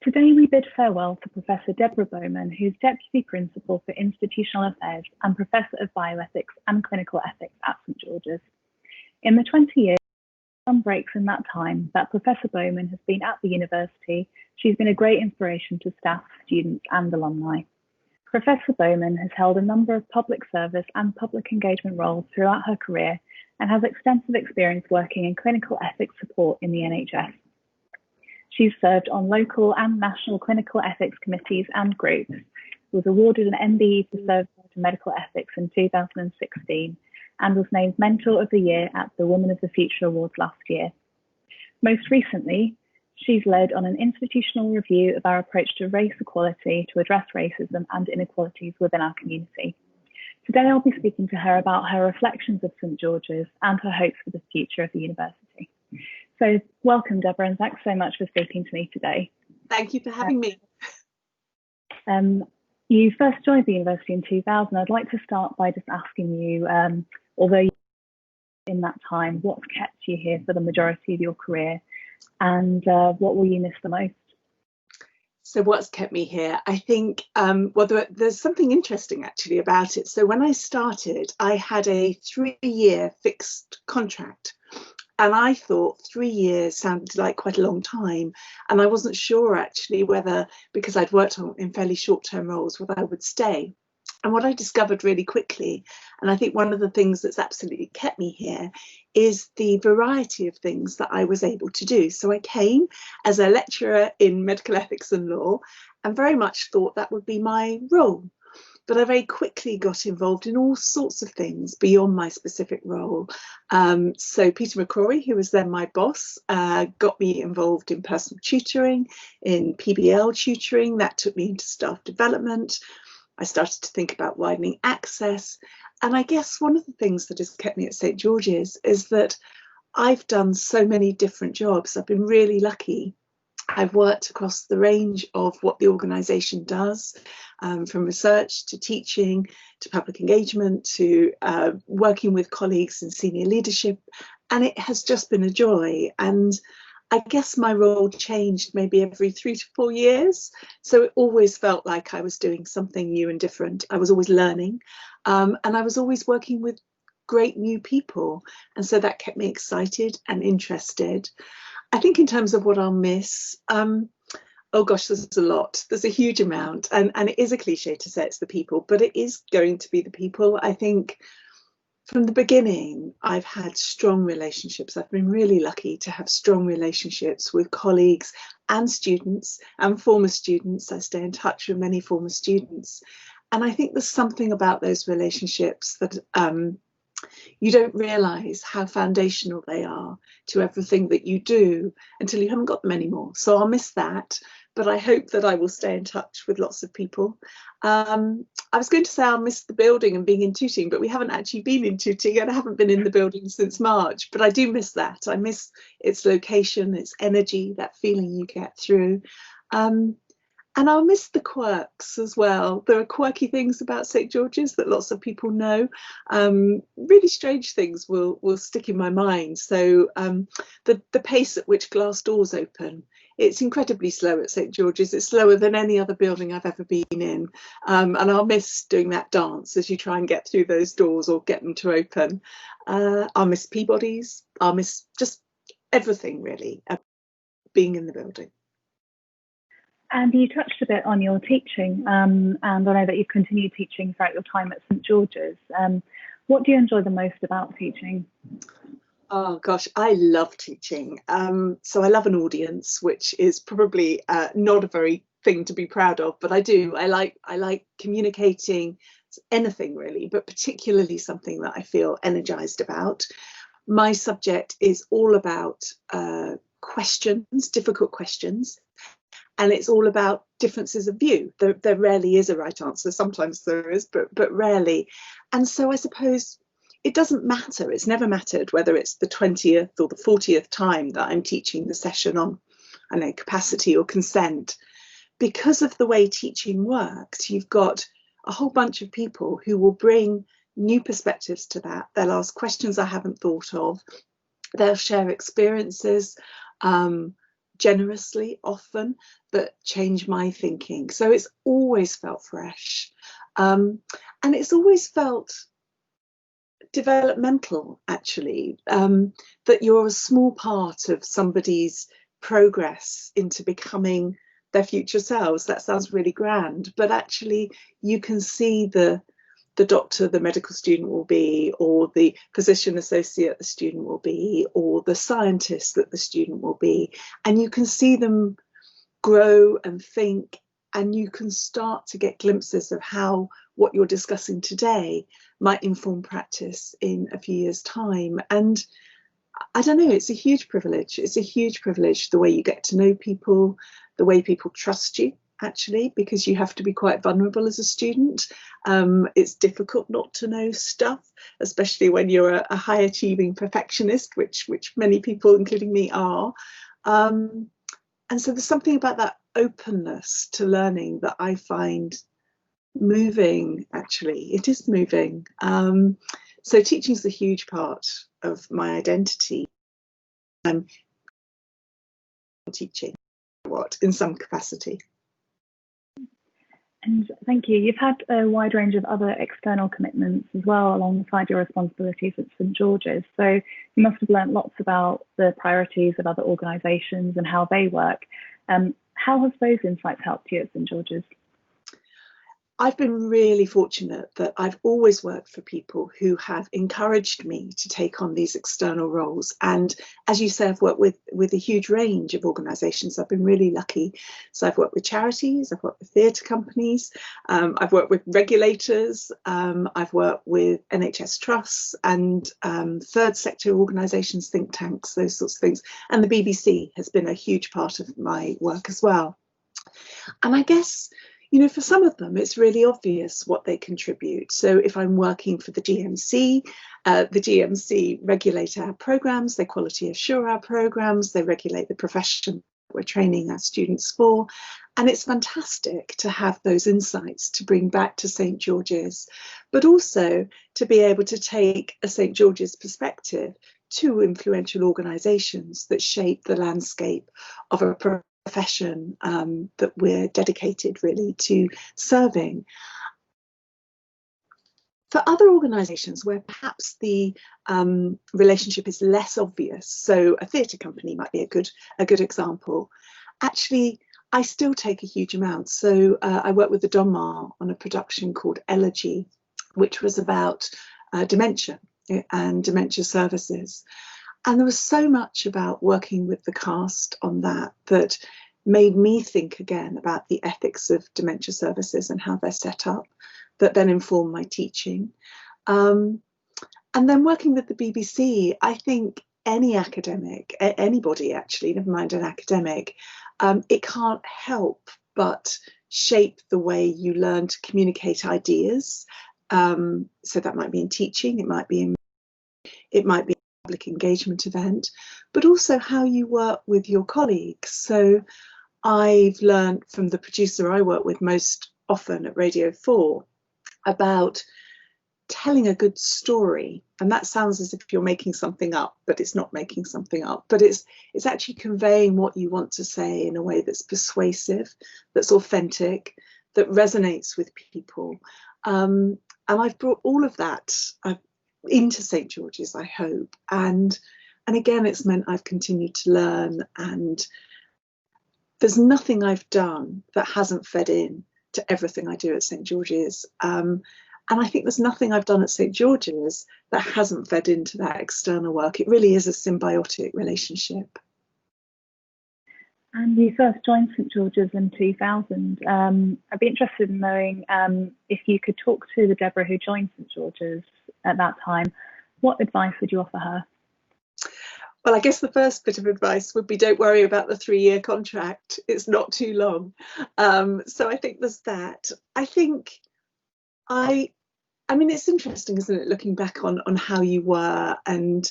Today we bid farewell to Professor Deborah Bowman, who's Deputy Principal for Institutional Affairs and Professor of Bioethics and Clinical Ethics at St George's. In the 20 years, some breaks in that time that Professor Bowman has been at the university, she's been a great inspiration to staff, students and alumni. Professor Bowman has held a number of public service and public engagement roles throughout her career and has extensive experience working in clinical ethics support in the NHS. She's served on local and national clinical ethics committees and groups, was awarded an MBE for service to medical ethics in 2016, and was named Mentor of the Year at the Women of the Future Awards last year. Most recently, she's led on an institutional review of our approach to race equality to address racism and inequalities within our community. Today, I'll be speaking to her about her reflections of St George's and her hopes for the future of the university. So welcome, Deborah, and thanks so much for speaking to me today. Thank you for having me. You first joined the university in 2000. I'd like to start by just asking you, although you in that time, what's kept you here for the majority of your career, and what will you miss the most? So what's kept me here? I think, well, there's something interesting actually about it. So when I started, I had a 3-year fixed contract. And I thought 3 years sounded like quite a long time. And I wasn't sure actually whether, because I'd worked in fairly short-term roles, whether I would stay. And what I discovered really quickly, and I think one of the things that's absolutely kept me here, is the variety of things that I was able to do. So I came as a lecturer in medical ethics and law and very much thought that would be my role. But I very quickly got involved in all sorts of things beyond my specific role. So Peter McCrory, who was then my boss, got me involved in personal tutoring, in PBL tutoring. That took me into staff development. I started to think about widening access. And I guess one of the things that has kept me at St George's is that I've done so many different jobs. I've been really lucky. I've worked across the range of what the organisation does, from research to teaching to public engagement to working with colleagues in senior leadership, and it has just been a joy. And I guess my role changed maybe every 3 to 4 years, so it always felt like I was doing something new and different. I was always learning, and I was always working with great new people, and so that kept me excited and interested. I think in terms of what I'll miss, oh gosh, there's a lot. There's a huge amount, and it is a cliche to say it's the people, but it is going to be the people. I think from the beginning, I've had strong relationships. I've been really lucky to have strong relationships with colleagues and students and former students. I stay in touch with many former students. And I think there's something about those relationships that you don't realise how foundational they are to everything that you do until you haven't got them anymore. So I'll miss that, but I hope that I will stay in touch with lots of people. I was going to say I'll miss the building and being in Tooting, but we haven't actually been in Tooting and I haven't been in the building since March, but I do miss that. I miss its location, its energy, that feeling you get through. And I'll miss the quirks as well. There are quirky things about St George's that lots of people know. Really strange things will stick in my mind. So the pace at which glass doors open, it's incredibly slow at St George's. It's slower than any other building I've ever been in. And I'll miss doing that dance as you try and get through those doors or get them to open. I'll miss Peabody's. I'll miss just everything really, being in the building. And you touched a bit on your teaching, and I know that you've continued teaching throughout your time at St George's. What do you enjoy the most about teaching? Oh gosh, I love teaching. So I love an audience, which is probably not a very thing to be proud of, but I do. I like communicating anything really, but particularly something that I feel energized about. My subject is all about questions, difficult questions. And it's all about differences of view. There rarely is a right answer. Sometimes there is, but rarely. And so I suppose it doesn't matter. It's never mattered whether it's the 20th or the 40th time that I'm teaching the session on, I don't know, capacity or consent. Because of the way teaching works, you've got a whole bunch of people who will bring new perspectives to that. They'll ask questions I haven't thought of. They'll share experiences. generously often that change my thinking. So it's always felt fresh, and it's always felt developmental, actually, that you're a small part of somebody's progress into becoming their future selves. That sounds really grand, but actually you can see the doctor the medical student will be, or the physician associate the student will be, or the scientist that the student will be, and you can see them grow and think, and you can start to get glimpses of how what you're discussing today might inform practice in a few years' time. And I don't know, it's a huge privilege. It's a huge privilege, the way you get to know people, the way people trust you, actually, because you have to be quite vulnerable as a student. It's difficult not to know stuff, especially when you're a high achieving perfectionist, which many people, including me, are. And so there's something about that openness to learning that I find moving, actually. It is moving. So teaching is a huge part of my identity. I'm teaching in some capacity. And thank you. You've had a wide range of other external commitments as well alongside your responsibilities at St George's. So you must have learnt lots about the priorities of other organisations and how they work. How have those insights helped you at St George's? I've been really fortunate that I've always worked for people who have encouraged me to take on these external roles. And as you say, I've worked with a huge range of organisations. I've been really lucky. So I've worked with charities, I've worked with theatre companies, I've worked with regulators, I've worked with NHS trusts and third sector organisations, think tanks, those sorts of things. And the BBC has been a huge part of my work as well. And I guess, you know, for some of them, it's really obvious what they contribute. So if I'm working for the GMC regulate our programmes, they quality assure our programmes, they regulate the profession that we're training our students for. And it's fantastic to have those insights to bring back to St George's, but also to be able to take a St George's perspective to influential organisations that shape the landscape of a profession that we're dedicated really to serving. For other organisations where perhaps the relationship is less obvious, so a theatre company might be a good example, actually I still take a huge amount. So I worked with the Donmar on a production called Elegy, which was about dementia and dementia services. And there was so much about working with the cast on that made me think again about the ethics of dementia services and how they're set up, that then informed my teaching. And then working with the BBC, I think any academic, anybody actually, never mind an academic, it can't help but shape the way you learn to communicate ideas. So that might be in teaching, it might be a public engagement event, but also how you work with your colleagues. So I've learned from the producer I work with most often at Radio 4 about telling a good story. And that sounds as if you're making something up, but it's not making something up. But it's actually conveying what you want to say in a way that's persuasive, that's authentic, that resonates with people. And I've brought all of that into St George's, I hope. And again, it's meant I've continued to learn, and there's nothing I've done that hasn't fed in to everything I do at St George's. And I think there's nothing I've done at St George's that hasn't fed into that external work. It really is a symbiotic relationship. And you first joined St George's in 2000. I'd be interested in knowing if you could talk to the Deborah who joined St George's at that time. What advice would you offer her? Well, I guess the first bit of advice would be don't worry about the 3-year contract. It's not too long. So I think there's that. I think I mean, it's interesting, isn't it, looking back on how you were. And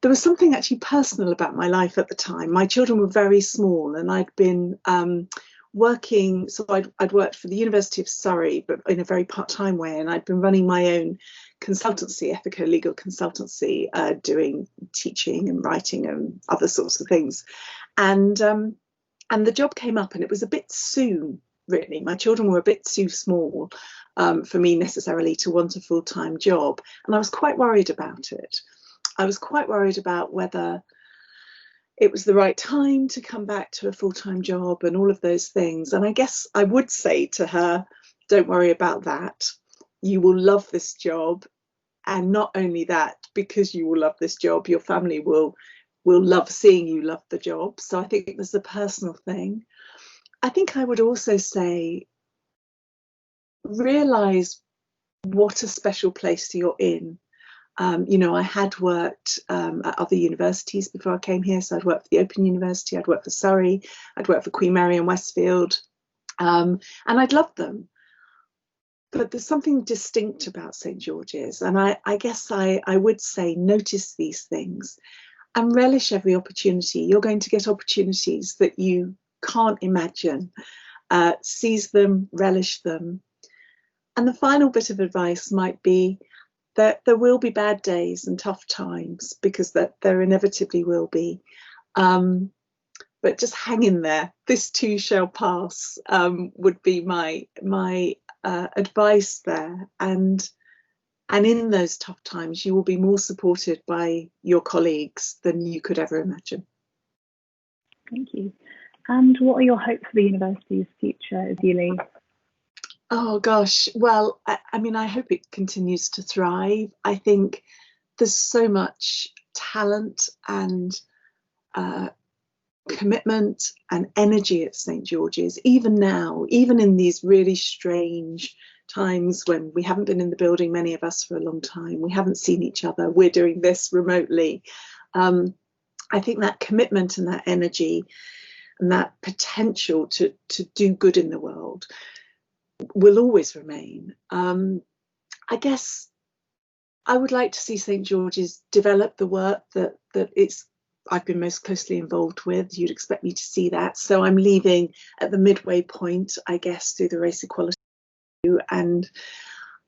there was something actually personal about my life at the time. My children were very small, and I'd been working, so I'd worked for the University of Surrey, but in a very part-time way, and I'd been running my own consultancy, ethico-legal consultancy, doing teaching and writing and other sorts of things. And the job came up, and it was a bit soon, really. My children were a bit too small for me necessarily to want a full-time job, and I was quite worried about it. I was quite worried about whether it was the right time to come back to a full-time job and all of those things. And I guess I would say to her, don't worry about that. You will love this job. And not only that, because you will love this job, your family will love seeing you love the job. So I think there's a personal thing. I think I would also say, realize what a special place you're in. You know, I had worked at other universities before I came here. So I'd worked for the Open University, I'd worked for Surrey, I'd worked for Queen Mary and Westfield, and I'd loved them. But there's something distinct about St. George's, and I guess I would say notice these things and relish every opportunity. You're going to get opportunities that you can't imagine. Seize them, relish them. And the final bit of advice might be that there will be bad days and tough times, because there inevitably will be. But just hang in there. This too shall pass, would be my advice there. And in those tough times, you will be more supported by your colleagues than you could ever imagine. Thank you. And what are your hopes for the university's future as you leave? Oh gosh, well, I mean, I hope it continues to thrive. I think there's so much talent and commitment and energy at St. George's, even now, even in these really strange times when we haven't been in the building, many of us, for a long time. We haven't seen each other. We're doing this remotely. I think that commitment and that energy and that potential to do good in the world will always remain. I guess I would like to see St. George's develop the work that I've been most closely involved with. You'd expect me to see that. So I'm leaving at the midway point, I guess, through the race equality, and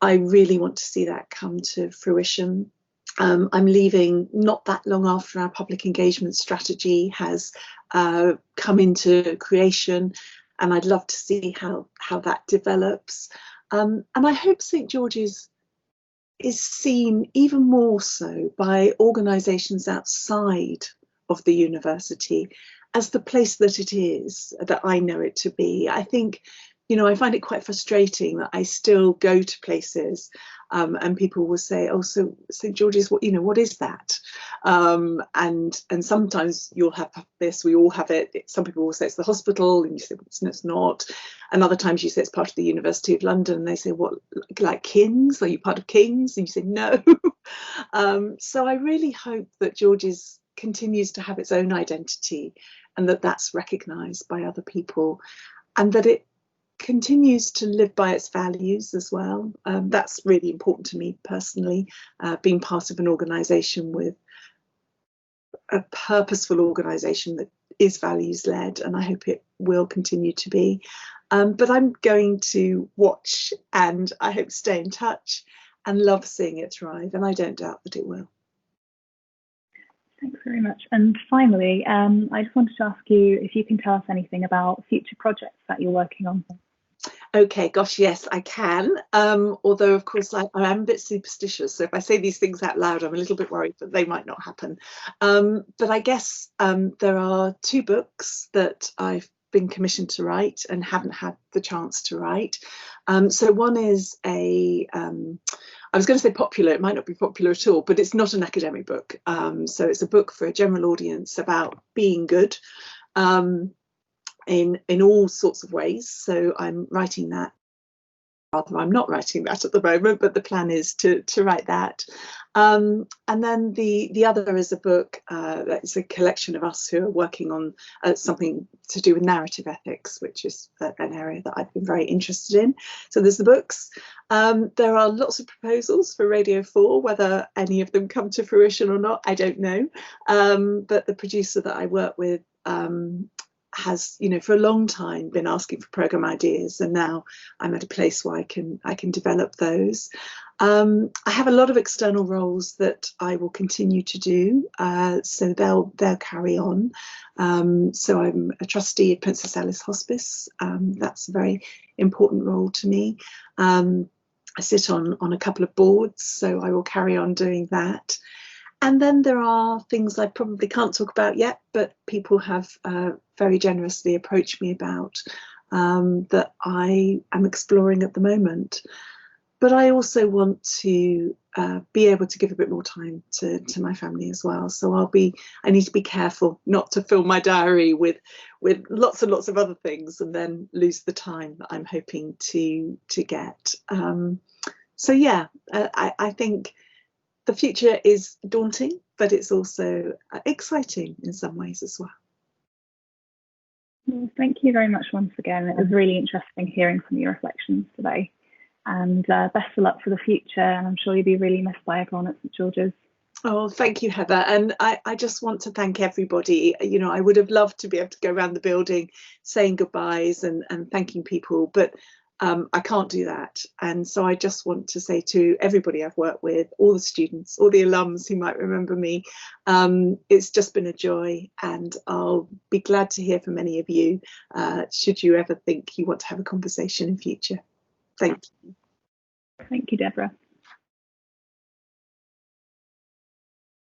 I really want to see that come to fruition. I'm leaving not that long after our public engagement strategy has come into creation, and I'd love to see how that develops. And I hope St. George's is seen even more so by organisations outside of the university as the place that it is, that I know it to be. I think, you know, I find it quite frustrating that I still go to places and people will say, oh, so St. George's, what is that? And sometimes you'll have this, we all have it. Some people will say it's the hospital, and you say, it's not. And other times you say it's part of the University of London, and they say, what, like King's? Are you part of King's? And you say, no. So I really hope that George's continues to have its own identity, and that's recognised by other people, and that it continues to live by its values as well. That's really important to me personally, being part of an organisation with a purposeful organisation that is values led, and I hope it will continue to be. But I'm going to watch, and I hope stay in touch and love seeing it thrive, and I don't doubt that it will. Thanks very much. And finally, I just wanted to ask you if you can tell us anything about future projects that you're working on. Okay, gosh, yes, I can. Although, of course, I am a bit superstitious. So if I say these things out loud, I'm a little bit worried that they might not happen. But I guess there are 2 books that I've been commissioned to write and haven't had the chance to write. So one is I was going to say popular, it might not be popular at all, but it's not an academic book. So it's a book for a general audience about being good. In all sorts of ways. So I'm writing that. Rather, I'm not writing that at the moment, but the plan is to write that. And then the other is a book that's a collection of us who are working on something to do with narrative ethics, which is an area that I've been very interested in. So there's the books. There are lots of proposals for Radio 4, whether any of them come to fruition or not, I don't know. But the producer that I work with has, for a long time been asking for programme ideas, and now I'm at a place where I can develop those. I have a lot of external roles that I will continue to do, so they'll carry on. So I'm a trustee at Princess Alice Hospice. That's a very important role to me. I sit on a couple of boards, so I will carry on doing that. And then there are things I probably can't talk about yet, but people have very generously approached me about that I am exploring at the moment. But I also want to be able to give a bit more time to my family as well. So I need to be careful not to fill my diary with lots and lots of other things and then lose the time that I'm hoping to get. So yeah, I think the future is daunting, but it's also exciting in some ways as well. Well, thank you very much once again. It was really interesting hearing some of your reflections today. And best of luck for the future. And I'm sure you'll be really missed by everyone at St George's. Oh, thank you, Heather. And I just want to thank everybody. You know, I would have loved to be able to go around the building saying goodbyes and thanking people, but I can't do that. And so I just want to say to everybody I've worked with, all the students, all the alums who might remember me, it's just been a joy, and I'll be glad to hear from any of you should you ever think you want to have a conversation in future. Thank you. Thank you, Deborah.